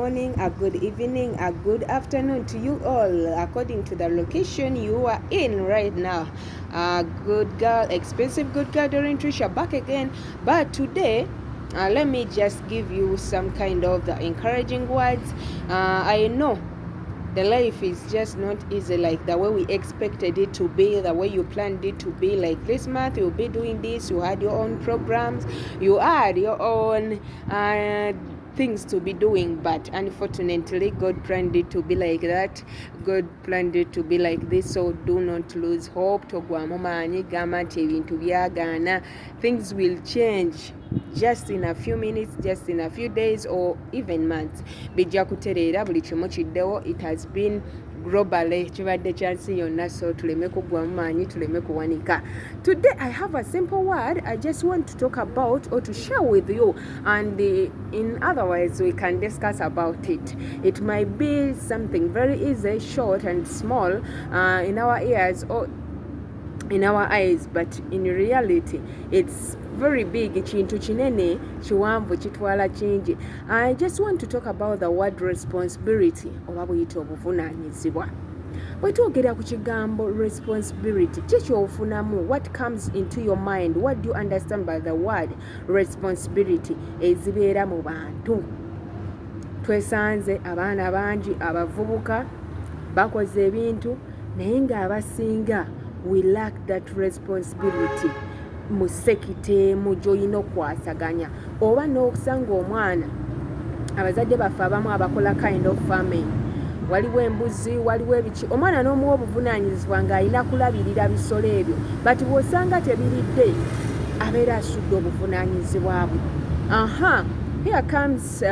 morning, a good evening, a good afternoon to you all, according to the location you are in right now. Good girl, expensive good girl, Doryn Trisha back again. But today, let me just give you some kind of the encouraging words. I know the life is just not easy like the way we expected it to be, the way you planned it to be. Like this month you'll be doing this, you had your own programs, you had your own things to be doing, but unfortunately God planned it to be like that. God planned it to be like this, so do not lose hope. Togwamu maanyi gamba nti ebintu byagaana. Things will change just in a few minutes, just in a few days, or even months. Bijja kutereera buli kimu kiddewo. It has been globally kibadde kyansi yonna, so tuleme kugwamu maanyi, tuleme kuwanika. Today I have a simple word I just want to talk about or to share with you, and in other words we can discuss about it. It might be something very easy, short and small in our ears or in our eyes, but in reality it's very big. Ekintu kinene kiwanvu kitwala kingi. I just want to talk about the word responsibility, oba buyita obuvunanyizibwa. Bwe twogera ku kigambo responsibility, kiki ofunamu? What comes into your mind? What do you understand by the word responsibility? Ezibeera mu bantu. Twesanze abaana bangi, abavubuka bakoze ebintu naye ng'abasinga we lack that responsibility mu sekite mu gy'olina okwasaganya, oba n'okusanga omwana. Abazadde baffe abamu abakola kind of farming, waliwo embuzi, waliwo ebiki, omwana n'omuwa obuvunanyizibwa ng'alina kulabirira bisolo ebyo, but bw'osanga tebiridde abeera asudde obuvunanyizibwa bwe. Here comes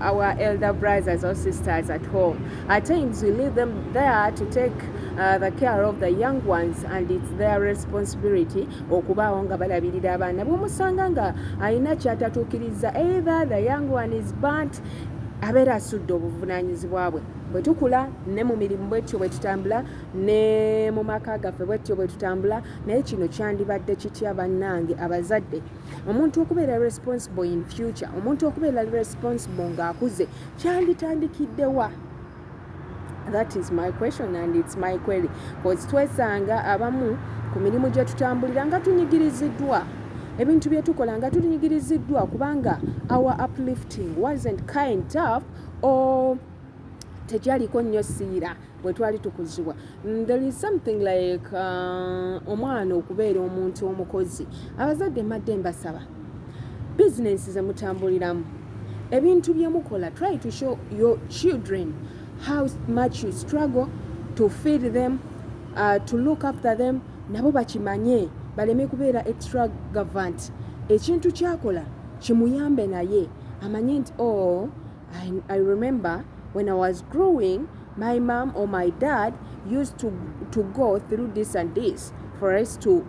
our elder brothers or sisters at home. At times we leave them there to take the care of the young ones, and it's their responsibility okubaawo nga balabirira abaana. Bw'omusanga nga alina kyatatuukiriza, either the young one is burnt, abeera asudde obuvunanyizibwa bwe. Bwe tukula ne mu mirimu bwetyo bwe tutambula, ne mu maka gaffe bwetyo bwe tutambula, naye kino kyandibadde kitya bannange abazadde? Omuntu okubeera responsible in future, omuntu okubeera responsible ng'akuze, kyanditandikiddewa? That is my question and it's my query. Because twesanga abamu ku mirimu gye tutambulira nga tunyigiriziddwa, ebintu bye tukola nga tunyigiriziddwa kubanga our uplifting wasn't kind of or tekyaliko nnyo siira bwe twali tukuzibwa. There is something like omwana okubeera omuntu omukozi. Abazadde mbadde mbasaba business ze mutambuliramu, ebintu bye mukola, try to show your children how much you struggle to feed them, to look after them. Nabo bakimanye, baleme kubeera extravagant. Ekintu kyakola kimuyambe naye amanye nti I remember when I was growing, my mom or my dad used to go through this and this for us to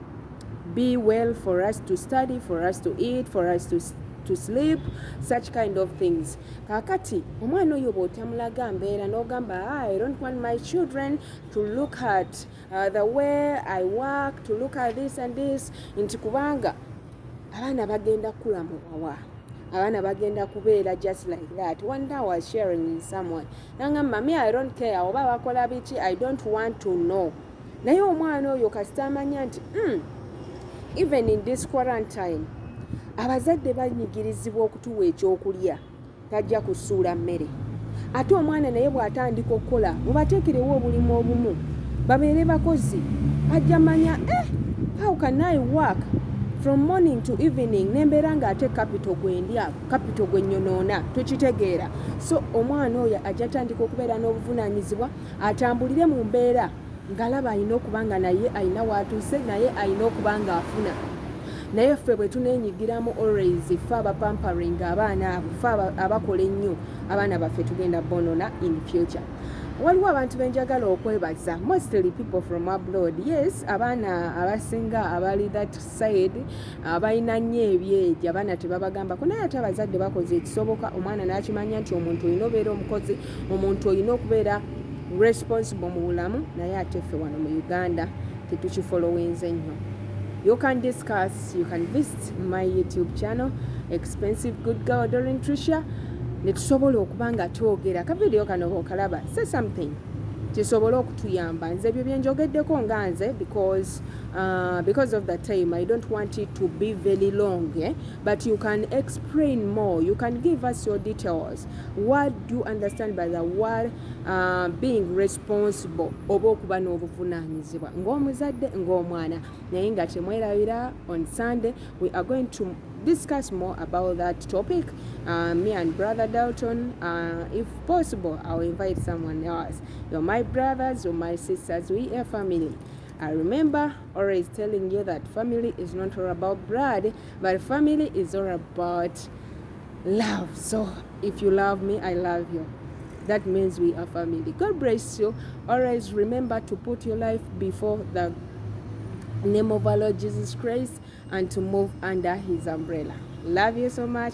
be well, for us to study, for us to eat, for us to sleep, such kind of things. Kakati omwana oyo bw'otamulaga mbeera n'ogamba I don't want my children to look at the way I work, to look at this and this, nti kubanga abaana bagenda kula mu bwawa, abaana bagenda kubeera just like that. One day I was sharing with someone, nangamba me I don't care oba bakola biki, I don't want to know. Naye omwana oyo kasita amanya nti even in this quarantine abazadde banyigirizibwa okutuwa ekyokulya, tajja kusuula mmere. Ate omwana naye bw'atandika okukola mubateekerewo obulimu obumu, babeere bakozi, ajja manya how can I work from morning to evening nembeera ng'ate capital gwendya, capital gwe nyonoona, tukitegeera. So omwana oyo ajja tandika okubeera n'obuvunanyizibwa, atambulire mu mbeera ng'alaba alina okuba nga naye alina w'atuuse, naye alina okuba ng'afuna. Naye ffe bwe tuneenyigiramu always ffe abapamparing abaana abo, ffe abakola ennyo abaana baffe tugenda bonona in future. Waliwo abantu benjagala okwebaza, mostly people from abroad. Yes, abaana abasinga abali that side abalina nnyo ebyejo, abaana tebabagambako, naye ate abazadde bakoze ekisoboka, omwana n'akimanya nti omuntu olina obeera omukozi, omuntu olina okubeera responsible mu bulamu, naye ate ffe wano mu Uganda tetukifolowinze nnyo. You can discuss, you can visit my YouTube channel, Expensive Good Girl Doryn Trisha. ne tusobola okuba nga twogera akavidiyo kano bw'okalaba say something kisobole okutuyamba. Nze ebyo bye njogeddeko nga nze because of the time I don't want it to be very long, but you can explain more, you can give us your details. What do you understand by the word being responsible oba okuba n'obuvunanyizibwa ng'omuzadde ng'omwana? Naye nga temwerabira on Sunday we are going to discuss more about that topic. Me and Brother Dalton, if possible, I'll invite someone else. You're my brothers, you're my sisters, we are family. I remember always telling you that family is not all about blood, but family is all about love. So if you love me, I love you. That means we are family. God bless you. Always remember to put your life before the name of our Lord Jesus Christ and to move under his umbrella. Love you so much.